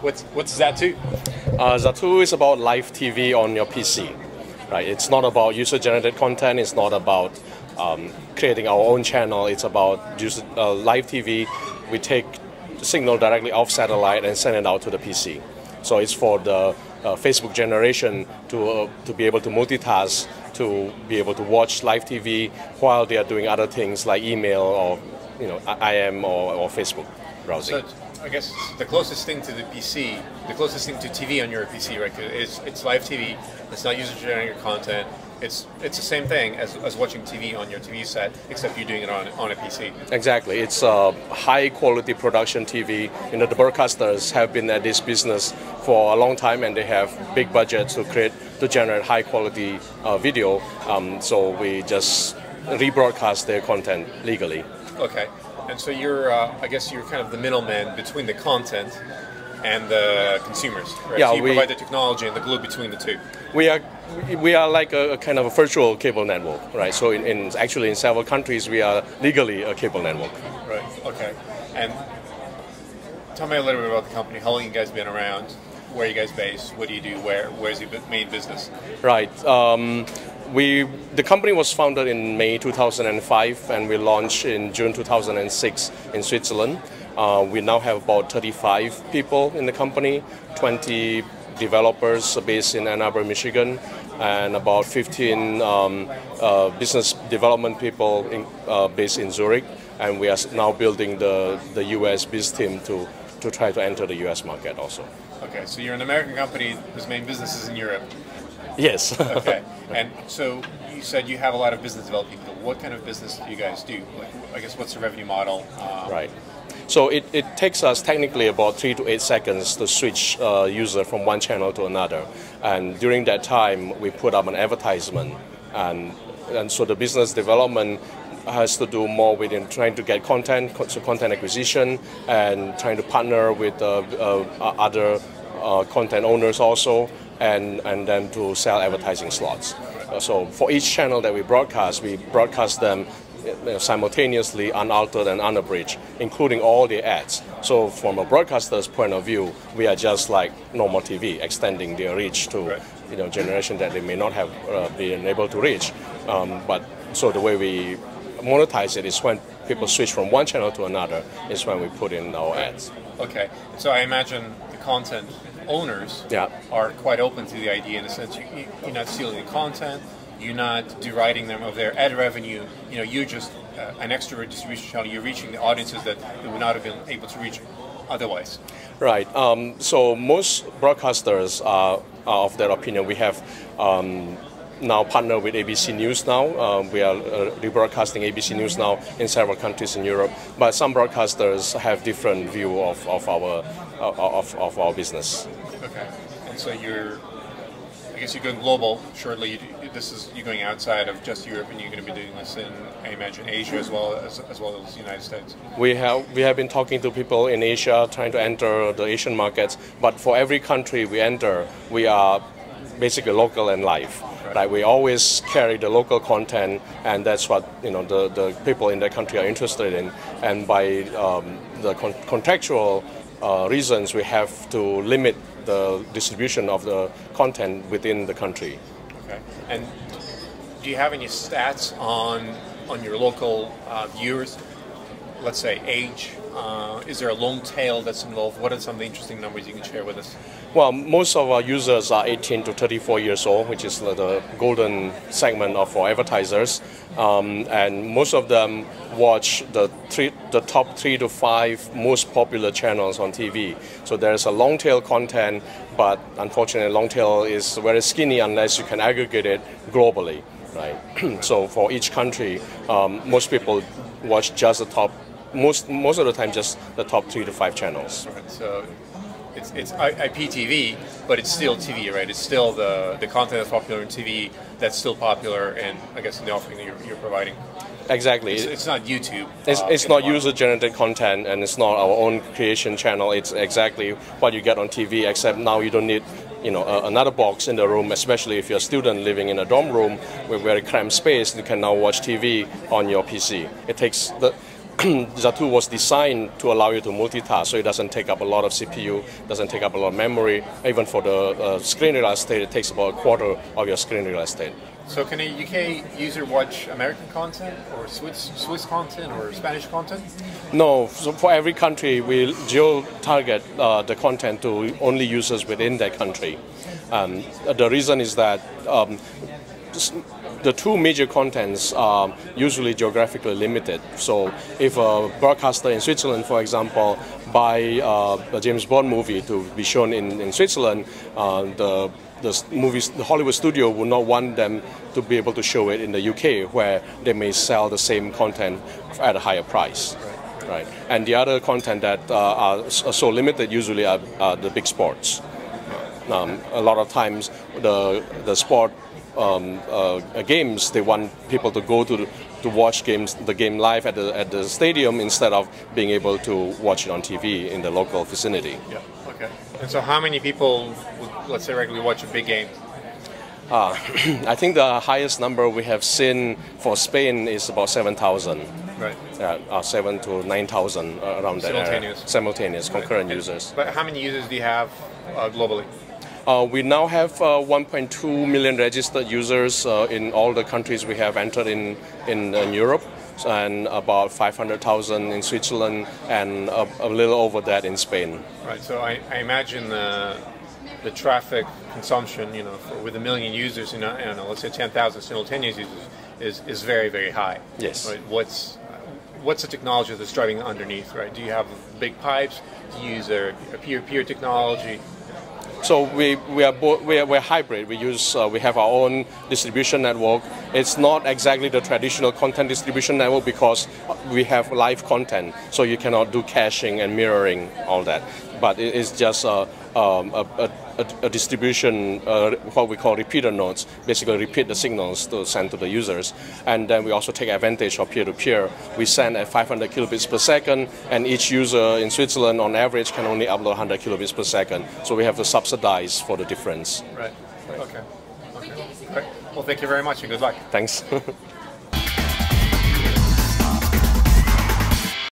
What's Zattoo? Zattoo is about live TV on your PC, right? It's not about user-generated content. It's not about creating our own channel. It's about live TV. We take signal directly off satellite and send it out to the PC. So it's for the Facebook generation to be able to multitask, to be able to watch live TV while they are doing other things like email or IM or Facebook browsing. So I guess the closest thing to the PC, the closest thing to TV on your PC, right? It's live TV. It's not user-generated content. It's the same thing as watching TV on your TV set, except you're doing it on a PC. Exactly. It's a high-quality production TV. The broadcasters have been at this business for a long time, and they have big budgets to generate high-quality video. So we just rebroadcast their content legally. Okay. And so you're, I guess you're kind of the middleman between the content and the consumers, right? Yeah, so you provide the technology and the glue between the two. We are like a kind of a virtual cable network, right? So actually in several countries we are legally a cable network. Right. Okay. And tell me a little bit about the company. How long you guys been around? Where are you guys based? What do you do? Where's your main business? Right. The company was founded in May 2005 and we launched in June 2006 in Switzerland. We now have about 35 people in the company, 20 developers based in Ann Arbor, Michigan, and about 15 business development people based in Zurich. And we are now building the US biz team to try to enter the US market also. Okay, so you're an American company whose main business is in Europe. Yes. Okay, and so you said you have a lot of business development people. What kind of business do you guys do? Like, I guess what's the revenue model? Right. So it takes us technically about 3 to 8 seconds to switch a user from one channel to another. And during that time, we put up an advertisement. And so the business development has to do more with trying to get content, so content acquisition, and trying to partner with other content owners also, and then to sell advertising slots. So for each channel that we broadcast them simultaneously, unaltered and unabridged, including all the ads. So from a broadcaster's point of view, we are just like normal TV, extending their reach to generation that they may not have been able to reach. But so the way we monetize it is when people switch from one channel to another, is when we put in our ads. Okay, so I imagine the content owners are quite open to the idea, in a sense. You're not stealing the content, you're not deriding them of their ad revenue. You're just an extra distribution channel. You're reaching the audiences that they would not have been able to reach otherwise. Right. So most broadcasters are of that opinion. We have now partnered with ABC News now. We are rebroadcasting ABC News now in several countries in Europe. But some broadcasters have different view of our business. Okay. And so I guess you're going global shortly. You're going outside of just Europe, and you're going to be doing this in, I imagine, Asia as well as the United States. We have been talking to people in Asia, trying to enter the Asian markets. But for every country we enter, we are basically local and live. Right? We always carry the local content, and that's what the people in that country are interested in. And by the contractual reasons, we have to limit the distribution of the content within the country. Okay. And do you have any stats on your local viewers? Let's say age. Is there a long tail that's involved? What are some of the interesting numbers you can share with us? Well, most of our users are 18 to 34 years old, which is the golden segment of our advertisers. And most of them watch the top 3 to 5 most popular channels on TV. So there's a long tail content, but unfortunately long tail is very skinny unless you can aggregate it globally. Right? So for each country, most people watch just the top, most of the time just the top 3 to 5 channels. Right, so it's IPTV, but it's still TV, right? It's still the content that's popular in TV that's still popular, and I guess in the offering that you're providing. Exactly. It's not YouTube. It's not user-generated content, and it's not our own creation channel. It's exactly what you get on TV, except now you don't need another box in the room, especially if you're a student living in a dorm room with very cramped space. You can now watch TV on your PC. It takes Zattoo was designed to allow you to multitask, so it doesn't take up a lot of CPU, doesn't take up a lot of memory. Even for the screen real estate, it takes about a quarter of your screen real estate. So can a UK user watch American content or Swiss content or Spanish content? No, so for every country we geo-target the content to only users within that country. The reason is that the two major contents are usually geographically limited. So if a broadcaster in Switzerland, for example, buy a James Bond movie to be shown in Switzerland, the Hollywood studio would not want them to be able to show it in the UK, where they may sell the same content at a higher price. Right. And the other content that are so limited usually are the big sports. A lot of times the sport games, they want people to go to watch the game live at the stadium instead of being able to watch it on TV in the local vicinity. Yeah. Okay. And so how many people would, let's say, regularly watch a big game? I think the highest number we have seen for Spain is about 7,000. Right. 7 to 9,000 around that area. Simultaneous, concurrent users. But how many users do you have globally? We now have 1.2 million registered users in all the countries we have entered in Europe, and about 500,000 in Switzerland, and a little over that in Spain. Right. So I imagine the traffic consumption, with 1 million users, I don't know, let's say 10,000 simultaneous users, is very, very high. Yes. Right. What's the technology that's driving underneath? Right. Do you have big pipes? Do you use a peer-to-peer technology? So we're hybrid. We have our own distribution network. It's not exactly the traditional content distribution network because we have live content, so you cannot do caching and mirroring all that. But it is just a distribution, what we call repeater nodes, basically repeat the signals to send to the users. And then we also take advantage of peer-to-peer. We send at 500 kilobits per second, and each user in Switzerland on average can only upload 100 kilobits per second. So we have to subsidize for the difference. Right. Okay. Great. Well, thank you very much and good luck. Thanks.